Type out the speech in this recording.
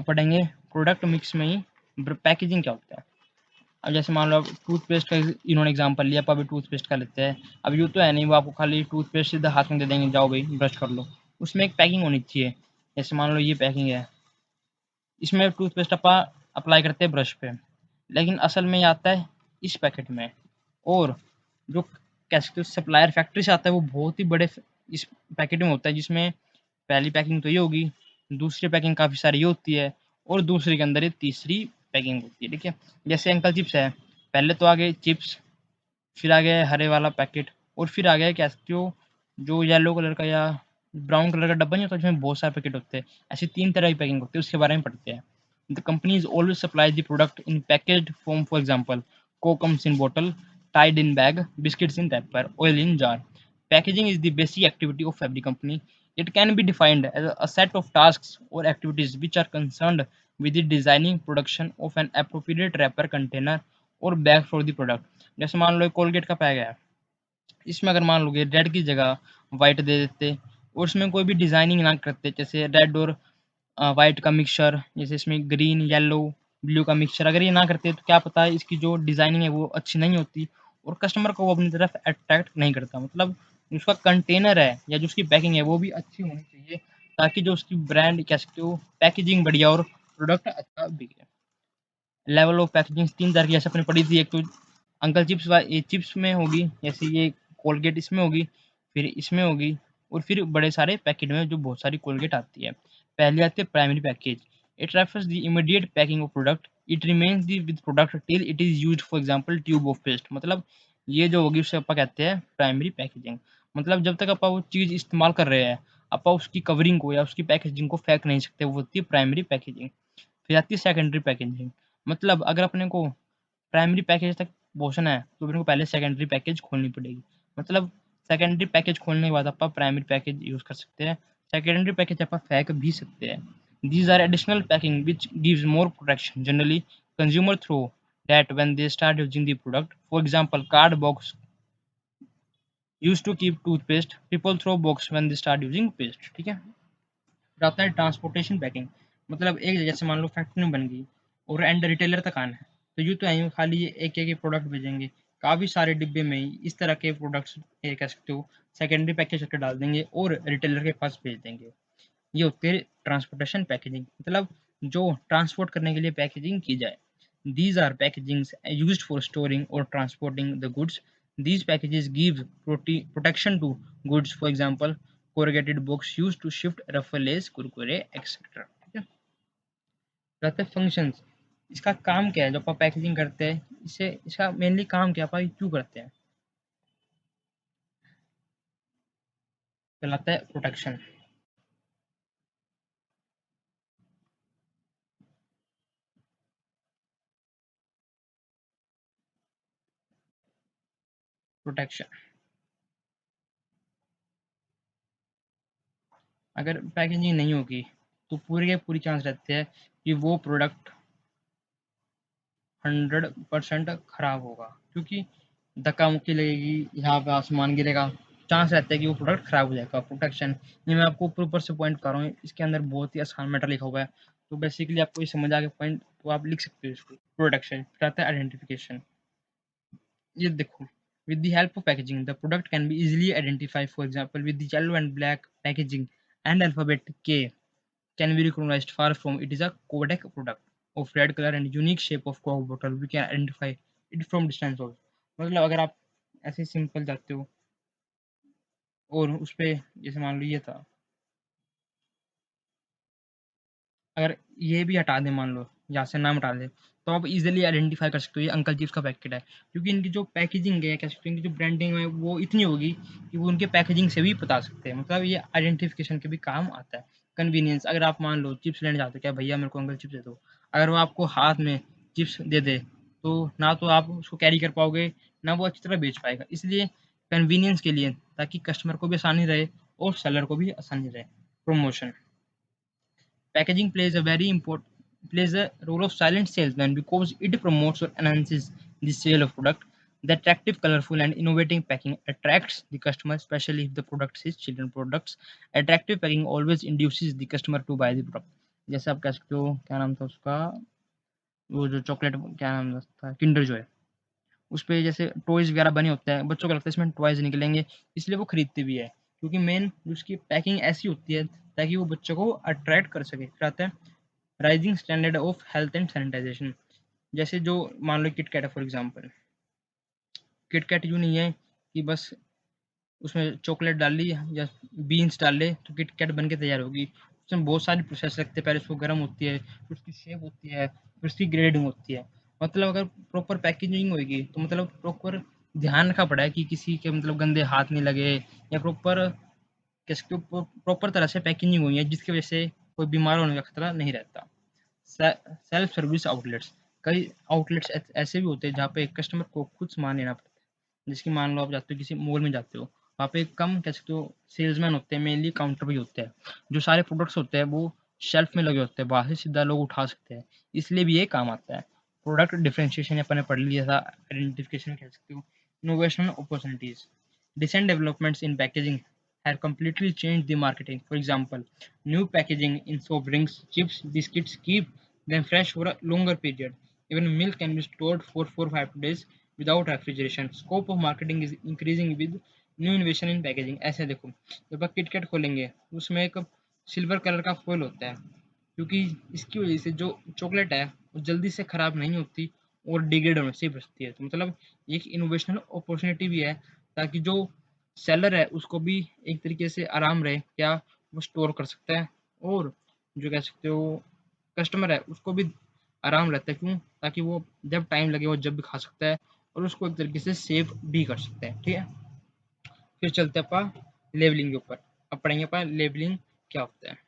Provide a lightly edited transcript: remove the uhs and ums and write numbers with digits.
अब पढ़ेंगे product mix में ही पैकेजिंग क्या होता है। अब जैसे मान लो अब टूथपेस्ट का इन्होंने एग्जांपल लिया, अब अभी टूथपेस्ट का लेते हैं। अब यूँ तो है नहीं वो आपको खाली टूथपेस्ट सीधा हाथ में दे देंगे, जाओ भाई ब्रश कर लो। उसमें एक पैकिंग होनी चाहिए। जैसे मान लो ये पैकिंग है, इसमें टूथपेस्ट अपा अप्लाई करते हैं ब्रश पे, लेकिन असल में ये आता है इस पैकेट में। और जो कैसे सप्लायर फैक्ट्री से आता है वो बहुत ही बड़े इस पैकेट में होता है, जिसमें पहली पैकिंग तो ये होगी, दूसरी पैकिंग काफ़ी सारी ये होती है, और दूसरी के अंदर ये तीसरी पैकिंग होती है। ठीक है, जैसे अंकल चिप्स है, पहले तो आ गए चिप्स, फिर आ गया हरे वाला पैकेट, और फिर आ गया कैस्ट्रो जो येलो कलर का या ब्राउन कलर का डब्बा नहीं होता जिसमें बहुत सारे पैकेट होते हैं। ऐसी 3 तरह की पैकिंग होती है, उसके बारे में पढ़ते हैं। The company is always supply the product in packaged form, for example Coke comes in bottle, tied in bag, biscuits in wrapper, oil in jar. Packaging is the basic activity of every company. It can be defined as a set of tasks or activities which are concerned with the designing, production of an appropriate wrapper, container or bag for the product. जैसे मान लो Colgate का pack है, इसमें अगर मान लो red की जगह white दे देते और उसमें कोई भी डिजाइनिंग ना करते, जैसे रेड और वाइट का मिक्सचर, जैसे इसमें ग्रीन येलो ब्लू का मिक्सचर, अगर ये ना करते तो क्या पता है इसकी जो डिजाइनिंग है वो अच्छी नहीं होती और कस्टमर को वो अपनी तरफ अट्रैक्ट नहीं करता। मतलब उसका कंटेनर है या जो उसकी पैकिंग है वो भी अच्छी होनी चाहिए, ताकि जो उसकी ब्रांड कह सकते हो पैकेजिंग बढ़िया और प्रोडक्ट अच्छा बिके। लेवल ऑफ पैकेजिंग 3 तरह की जैसे अपने पढ़ी थी, एक तो अंकल चिप्स ये चिप्स में होगी, जैसे ये कोलगेट इसमें होगी, फिर इसमें होगी, और फिर बड़े सारे पैकेट में जो बहुत सारी कोलगेट आती है। पहले आती है primary package. It refers the immediate packing of product, it remains the with product till it is used, for example tube of paste. मतलब ये जो होगी उसे अपन कहते हैं प्राइमरी पैकेजिंग। मतलब जब तक अपन वो चीज़ इस्तेमाल कर रहे हैं अपन उसकी कवरिंग को या उसकी पैकेजिंग को फेंक नहीं सकते, वो होती है प्राइमरी पैकेजिंग। फिर आती है सेकेंडरी पैकेजिंग। मतलब अगर अपने को प्राइमरी पैकेज तक पहुँचना है तो अपने को पहले सेकेंडरी पैकेज खोलनी पड़ेगी। मतलब सेकेंडरी पैकेज खोलने के बाद अपन प्राइमरी पैकेज यूज़ कर सकते हैं, सेकेंडरी पैकेज अपन फेंक भी सकते हैं। These are additional packing which gives more protection. Generally, consumer throw that when they start using the product. For example, card box used to keep toothpaste. People throw box when they start using paste. ठीक है। फिर आता है transportation packing. मतलब एक जगह से मान लो फैक्ट्री में बन गई और एंड रिटेलर तक आना है, तो यूँ तो है खाली ये एक एक प्रोडक्ट भेजेंगे, काफ़ी सारे डिब्बे में इस तरह के प्रोडक्ट्स ये कह सकते हो सेकेंडरी पैकेज करके डाल देंगे और रिटेलर के पास भेज देंगे। ये होती है ट्रांसपोर्टेशन पैकेजिंग, मतलब जो ट्रांसपोर्ट करने के लिए पैकेजिंग की जाए। These are packagings used for storing और transporting the goods. These packages give protection to goods, for example corrugated box used to shift ruffle lace, Kurkure etcetera. ठीक है। रहते फंक्शंस, इसका काम क्या है जो आप पैकेजिंग करते हैं, इससे इसका मेनली काम क्या है, आप क्यों करते हैं। कहलाता है प्रोटेक्शन। प्रोटेक्शन, अगर पैकेजिंग नहीं होगी तो पूरे के पूरी चांस रहते हैं कि वो प्रोडक्ट 100% खराब होगा, क्योंकि धक्का मुक्की लगेगी, यहाँ पे आसमान गिरेगा, चांस रहता है कि वो प्रोडक्ट खराब हो जाएगा। प्रोटेक्शन, ये मैं आपको ऊपर ऊपर से पॉइंट कर रहा हूँ, इसके अंदर बहुत ही आसान मैटर लिखा हुआ है, तो बेसिकली आपको ये समझ आ गया पॉइंट तो आप लिख सकते हो इसको। प्रोटेक्शन फिर आता है आइडेंटिफिकेशन। ये देखो, with the help of packaging the product can be easily identified, for example with the yellow and black packaging and alphabet K can be recognized far from it is a Kodak product of red color and unique shape of Coke bottle, we can identify it from distance also। मतलब अगर आप ऐसे simple जाते हो और उस पे जैसे मान लो ये था, अगर ये भी हटा दें, मान लो यहाँ से नाम हटा दें, तो आप इजीली आइडेंटिफाई कर सकते हो ये अंकल चिप्स का पैकेट है, क्योंकि इनकी जो पैकेजिंग है, कह सकते हो इनकी जो ब्रांडिंग है वो इतनी होगी कि वो उनके पैकेजिंग से भी बता सकते हैं। मतलब ये आइडेंटिफिकेशन के भी काम आता है। कन्वीनियंस, अगर आप मान लो चिप्स लेने जाते हो, क्या भैया मेरे को अंकल चिप्स दे दो, अगर वो आपको हाथ में चिप्स दे दे तो ना तो आप उसको कैरी कर पाओगे, ना वो अच्छी तरह बेच पाएगा। इसलिए कन्वीनियंस के लिए, ताकि कस्टमर को भी आसानी रहे और सेलर को भी आसानी रहे। Promotion, packaging plays a role of silent salesman because it promotes or enhances the sale of product. The attractive, colorful, and innovative packing attracts the customer, especially if the product is children products. Attractive packing always induces the customer to buy the product. जैसे आप कह सकते हो, क्या नाम था उसका, वो जो चॉकलेट, क्या नाम था, किंडर जॉय, उस पे जैसे टॉयज वगैरह बने होते हैं, बच्चों को लगता है इसमें टॉयज निकलेंगे, इसलिए वो खरीदते भी है, क्योंकि मेन उसकी पैकिंग ऐसी होती है ताकि वो बच्चों को अट्रैक्ट कर सके। फिर आता है rising standard of health and sanitisation. जैसे जो मान लो किटकैट है फॉर एग्जांपल, किटकैट यूँ नहीं है कि बस उसमें चॉकलेट डाल ली या बीन्स डाल ले तो किटकैट बन के तैयार होगी। उसमें बहुत सारी प्रोसेस लगते हैं, पहले उसको गर्म होती है, फिर उसकी शेप होती है, फिर उसकी ग्रेडिंग होती है। मतलब अगर प्रॉपर पैकेजिंग होगी तो मतलब प्रॉपर ध्यान रखा पड़ा है कि किसी के मतलब गंदे हाथ नहीं लगे, या प्रॉपर किसके प्रॉपर तरह से पैकेजिंग हुई है जिसकी वजह से कोई बीमार होने का खतरा नहीं रहता। सेल्फ सर्विस आउटलेट्स, कई आउटलेट्स ऐसे भी होते हैं जहाँ पे कस्टमर को खुद सामान लेना पड़ता है। जिसकी मान लो आप जाते हो किसी मॉल में जाते हो, वहाँ पे कम कह सकते हो सेल्समैन होते हैं, मेनली काउंटर पे ही होते हैं। जो सारे प्रोडक्ट्स होते हैं वो शेल्फ में लगे होते हैं, बाहर से सीधा लोग उठा सकते हैं, इसलिए भी ये काम आता है। प्रोडक्ट डिफरेंशिएशन अपन ने पढ़ लिया था, आइडेंटिफिकेशन कह सकते हो, innovation opportunities, recent developments in packaging have completely changed the marketing. For example, new packaging in soft drinks, chips, biscuits keep them fresh for a longer period. Even milk can be stored for 4 or 5 days without refrigeration. Scope of marketing is increasing with new innovation in packaging. ऐसे देखो, जब आप KitKat खोलेंगे उसमें एक silver colour का foil होता है, क्योंकि इसकी वजह से जो चॉकलेट है वो जल्दी से ख़राब नहीं होती और डिग्रेड होने से बचती है। तो मतलब एक इनोवेशनल अपॉर्चुनिटी भी है, ताकि जो सेलर है उसको भी एक तरीके से आराम रहे, क्या वो स्टोर कर सकता है, और जो कह सकते हो कस्टमर है उसको भी आराम रहता है। क्यों? ताकि वो जब टाइम लगे वो जब भी खा सकता है, और उसको एक तरीके से सेव भी कर सकते हैं। ठीक है, फिर चलते हैं अपा लेबलिंग के ऊपर। अब पढ़ेंगे अपा लेबलिंग क्या होता है।